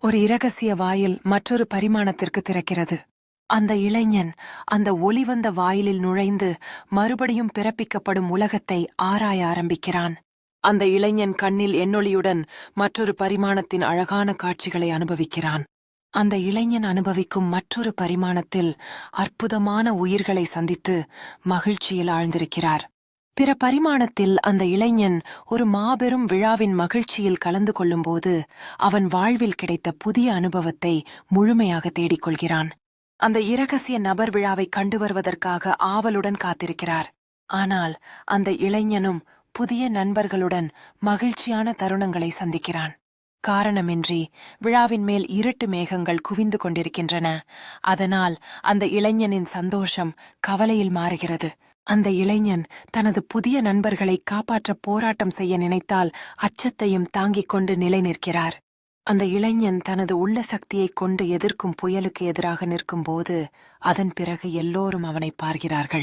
ஒரு இரகசிய வாயில் மற்றொரு பரிமாணத்திற்கு திறக்கிறது. அந்த இளைஞன் அந்த ஒளிவந்த வாயிலில் நுழைந்து மறுபடியும் பிறப்பிக்கப்படும் உலகத்தை ஆராய ஆரம்பிக்கிறான். அந்த இளைஞன் கண்ணில் எண்ணொளியுடன் மற்றொரு பரிமாணத்தின் அழகான காட்சிகளை அனுபவிக்கிறான். அந்த இளைஞன் அனுபவிக்கும் மற்றொரு பரிமாணத்தில் அற்புதமான உயிர்களை சந்தித்து மகிழ்ச்சியில் ஆழ்ந்திருக்கிறார். பிற பரிமாணத்தில் அந்த இளைஞன் ஒரு மாபெரும் விழாவின் மகிழ்ச்சியில் கலந்து கொள்ளும்போது அவன் வாழ்வில் கிடைத்த புதிய அனுபவத்தை முழுமையாக தேடிக்கொள்கிறான். அந்த இரகசிய நபர் விழாவை கண்டு வருவதற்காக ஆவலுடன் காத்திருக்கிறார். ஆனால் அந்த இளைஞனும் புதிய நண்பர்களுடன் மகிழ்ச்சியான தருணங்களை சந்திக்கிறான். காரணமின்றி விழாவின் மேல் இருட்டு மேகங்கள் குவிந்து கொண்டிருக்கின்றன. அதனால் அந்த இளைஞனின் சந்தோஷம் கவலையில் மாறுகிறது. அந்த இளைஞன் தனது புதிய நண்பர்களை காப்பாற்ற போராட்டம் செய்ய நினைத்தால் அச்சத்தையும் தாங்கிக் கொண்டு நிலை நிற்கிறார். அந்த இளைஞன் தனது உள்ள சக்தியைக் கொண்டு எதிர்க்கும் புயலுக்கு எதிராக நிற்கும்போது அதன் பிறகு எல்லோரும் அவனை பார்க்கிறார்கள்.